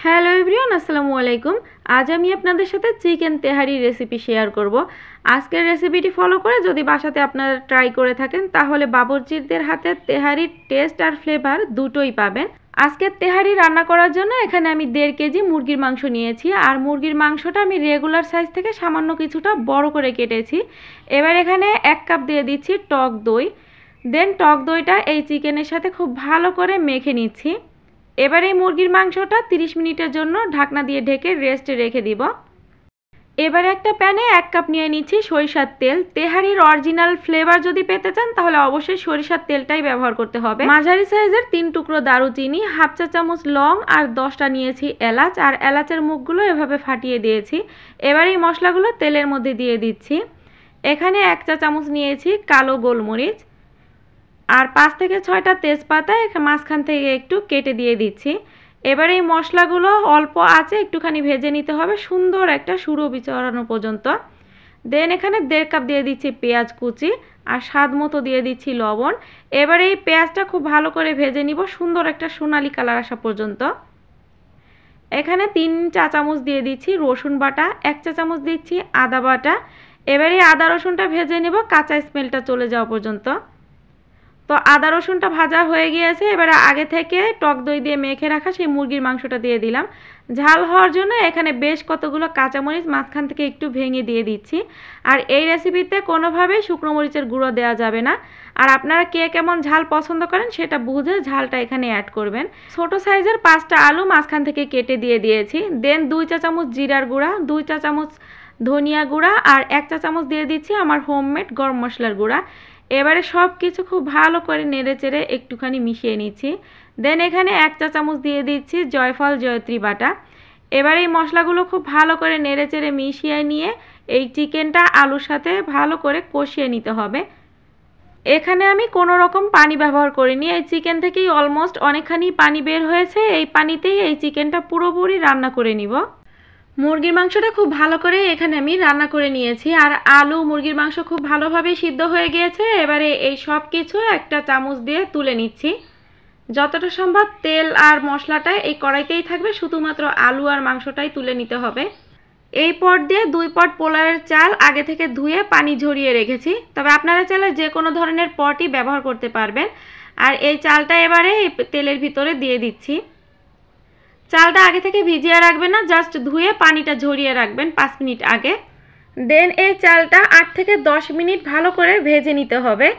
Hello everyone, আসসালামু আলাইকুম। আজ আমি আপনাদের সাথে চিকেন তেহারি রেসিপি শেয়ার করব। আজকের রেসিপিটি ফলো করে যদি বাসাতে আপনারা ট্রাই করে থাকেন তাহলে বাবুর্চিদের হাতে তেহারির টেস্ট আর ফ্লেভার দুটোই পাবেন। আজকের তেহারি রান্না করার জন্য এখানে আমি 1.5 কেজি মুরগির মাংস নিয়েছি। আর মুরগির মাংসটা আমি রেগুলার সাইজ থেকে সামান্য কিছুটা বড় করে কেটেছি। এবার এখানে 1 কাপ দিয়ে দিচ্ছি টক দই। দেন টক দইটা এই চিকেনের সাথে খুব ভালো করে মেখে নিচ্ছি। এবার এই মুরগির মাংসটা 30 মিনিটের জন্য ঢাকনা দিয়ে ঢেকে রেস্টে রেখে দিব। এবার একটা প্যানে 1 কাপ নিয়ে নিচ্ছি সরিষার তেল। তেহারির অরিজিনাল ফ্লেভার যদি পেতে চান তাহলে অবশ্যই সরিষার তেলটাই ব্যবহার করতে হবে। মাঝারি সাইজের 3 টুকরো দারুচিনি, হাফ চা চামচ লং আর 10টা নিয়েছি এলাচ, আর এলাচের মুখগুলো এভাবে ফাটিয়ে দিয়েছি। এবার এই মশলাগুলো তেলের মধ্যে দিয়ে দিচ্ছি। এখানে 1 চা চামচ নিয়েছি কালো গোলমরিচ, আর 5 থেকে 6টা তেজপাতা মাঝখান থেকে একটু কেটে দিয়ে দিচ্ছি। এবার এই মশলাগুলো অল্প আঁচে একটুখানি ভেজে নিতে হবে সুন্দর একটা সুরভি ছড়ানো পর্যন্ত। দেন এখানে 1.5 কাপ দিয়ে দিচ্ছি পেঁয়াজ কুচি আর স্বাদ মতো দিয়ে দিচ্ছি লবণ। এবার এই পেঁয়াজটা খুব ভালো করে ভেজে নিব সুন্দর একটা সোনালি কালার আসা পর্যন্ত। এখানে 3 চা চামচ দিয়ে দিচ্ছি রসুন বাটা, 1 চা চামচ দিচ্ছি আদা বাটা। এবার এই আদা রসুনটা ভেজে নেব কাঁচা স্মেলটা চলে যাওয়া পর্যন্ত। তো আদা রসুনটা ভাজা হয়ে গিয়েছে। এবারে আগে থেকে টক দই দিয়ে মেখে রাখা সেই মুরগির মাংসটা দিয়ে দিলাম। ঝাল হওয়ার জন্য এখানে বেশ কতগুলো কাঁচামরিচ মাঝখান থেকে একটু ভেঙে দিয়ে দিচ্ছি। আর এই রেসিপিতে কোনোভাবেই শুকনো মরিচের গুঁড়ো দেওয়া যাবে না। আর আপনারা কে কেমন ঝাল পছন্দ করেন সেটা বুঝে ঝালটা এখানে অ্যাড করবেন। ছোট সাইজের 5টা আলু মাঝখান থেকে কেটে দিয়ে দিয়েছি। দেন 2 চা চামচ জিরার গুঁড়া, 2 চা চামচ ধনিয়া গুঁড়া আর 1 চা চামচ দিয়ে দিচ্ছি আমার হোমমেড গরম মশলার গুঁড়া। এবারে সব কিছু খুব ভালো করে নেড়েচেড়ে একটুখানি মিশিয়ে নিচ্ছি। দেন এখানে 1 চা চামচ দিয়ে দিচ্ছি জয়ফল জয়ত্রী বাটা। এবার এই মশলাগুলো খুব ভালো করে নেড়েচেড়ে মিশিয়ে নিয়ে এই চিকেনটা আলুর সাথে ভালো করে কষিয়ে নিতে হবে। এখানে আমি কোনো রকম পানি ব্যবহার করিনি। এই চিকেন থেকেই অলমোস্ট অনেকখানি পানি বের হয়েছে। এই পানিতেই এই চিকেনটা পুরোপুরি রান্না করে নিব। মুরগির মাংসটা খুব ভালো করে এখানে আমি রান্না করে নিয়েছি। আর আলু মুরগির মাংস খুব ভালোভাবে সিদ্ধ হয়ে গিয়েছে। এবারে এই সব কিছু একটা চামচ দিয়ে তুলে নিচ্ছি। যতটা সম্ভব তেল আর মশলাটা এই কড়াইতেই থাকবে, শুধুমাত্র আলু আর মাংসটাই তুলে নিতে হবে। এই পট দিয়ে 2 পট পোলাওয়ের চাল আগে থেকে ধুয়ে পানি ঝরিয়ে রেখেছি। তবে আপনারা চাইলে যে কোনো ধরনের পটই ব্যবহার করতে পারবেন। আর এই চালটা এবারে এই তেলের ভিতরে দিয়ে দিচ্ছি। চালটা আগে থেকে ভিজিয়ে রাখবেন না, জাস্ট ধুয়ে পানিটা ঝরিয়ে রাখবেন 5 মিনিট আগে। দেন এই চালটা 8 থেকে 10 মিনিট ভালো করে ভেজে নিতে হবে।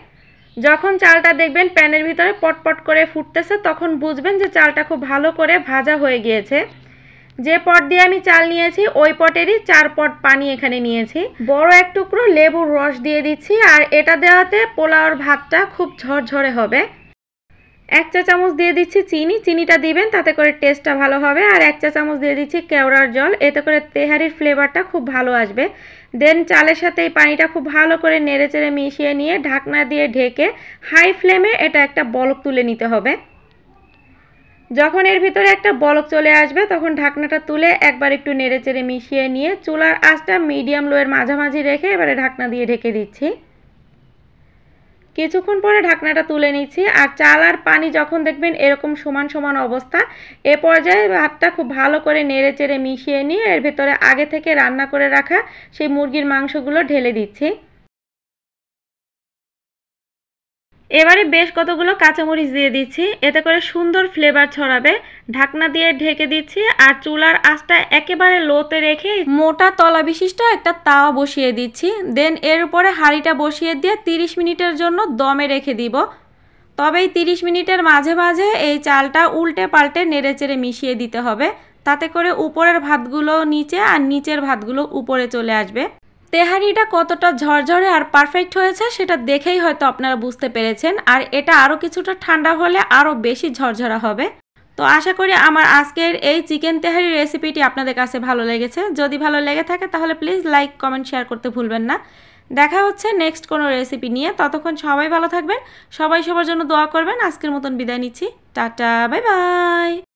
যখন চালটা দেখবেন প্যানের ভিতরে পটপট করে ফুটতেছে তখন বুঝবেন যে চালটা খুব ভালো করে ভাজা হয়ে গিয়েছে। যে পট দিয়ে আমি চাল নিয়েছি ওই পটেরই 4 পট পানি এখানে নিয়েছি। বড় এক টুকরো লেবুর রস দিয়ে দিচ্ছি। আর এটা দেওয়াতে পোলাওর ভাতটা খুব ঝরঝরে হবে। 1 চা চামচ দিয়ে দিচ্ছি চিনি, চিনিটা দিবেন তাতে করে টেস্টটা ভালো হবে। আর 1 চা চামচ দিয়ে দিচ্ছি কেওড়ার জল, এতে করে তেহারির ফ্লেভারটা খুব ভালো আসবে। দেন চালের সাথে এই পানিটা খুব ভালো করে নেড়েচেড়ে মিশিয়ে নিয়ে ঢাকনা দিয়ে ঢেকে হাই ফ্লেমে এটা একটা বলক তুলে নিতে হবে। যখন এর ভিতরে একটা বলক চলে আসবে তখন ঢাকনাটা তুলে একবার একটু নেড়েচেড়ে মিশিয়ে নিয়ে চুলার আঁচটা মিডিয়াম লোয়ের মাঝামাঝি রেখে এবারে ঢাকনা দিয়ে ঢেকে দিচ্ছি। কিছুক্ষণ পরে ঢাকনাটা তুলে নিচ্ছি। আর চাল আর পানি যখন দেখবেন এরকম সমান সমান অবস্থা, এ পর্যায়ে ভাতটা খুব ভালো করে নেড়েচেড়ে মিশিয়ে নিয়ে এর ভেতরে আগে থেকে রান্না করে রাখা সেই মুরগির মাংসগুলো ঢেলে দিচ্ছি। এবারে বেশ কতগুলো কাঁচামরিচ দিয়ে দিচ্ছি, এতে করে সুন্দর ফ্লেভার ছড়াবে। ঢাকনা দিয়ে ঢেকে দিচ্ছি। আর চুলার আঁচটা একেবারে লোতে রেখে মোটা তলা বিশিষ্ট একটা তাওয়া বসিয়ে দিচ্ছি। দেন এর উপরে হাঁড়িটা বসিয়ে দিয়ে 30 মিনিটের জন্য দমে রেখে দিব। তবে এই 30 মিনিটের মাঝে মাঝে এই চালটা উল্টে পাল্টে নেড়েচেড়ে মিশিয়ে দিতে হবে, তাতে করে উপরের ভাতগুলো নিচে আর নিচের ভাতগুলো উপরে চলে আসবে। তেহারিটা কতটা ঝরঝরে আর পারফেক্ট হয়েছে সেটা দেখেই হয়তো আপনারা বুঝতে পেরেছেন। আর এটা আরও কিছুটা ঠান্ডা হলে আরও বেশি ঝরঝরা হবে। তো আশা করি আমার আজকের এই চিকেন তেহারি রেসিপিটি আপনাদের কাছে ভালো লেগেছে। যদি ভালো লেগে থাকে তাহলে প্লিজ লাইক কমেন্ট শেয়ার করতে ভুলবেন না। দেখা হচ্ছে নেক্সট কোনো রেসিপি নিয়ে। ততক্ষণ সবাই ভালো থাকবেন, সবাই সবার জন্য দোয়া করবেন। আজকের মতন বিদায় নিচ্ছি। Tata, bye bye.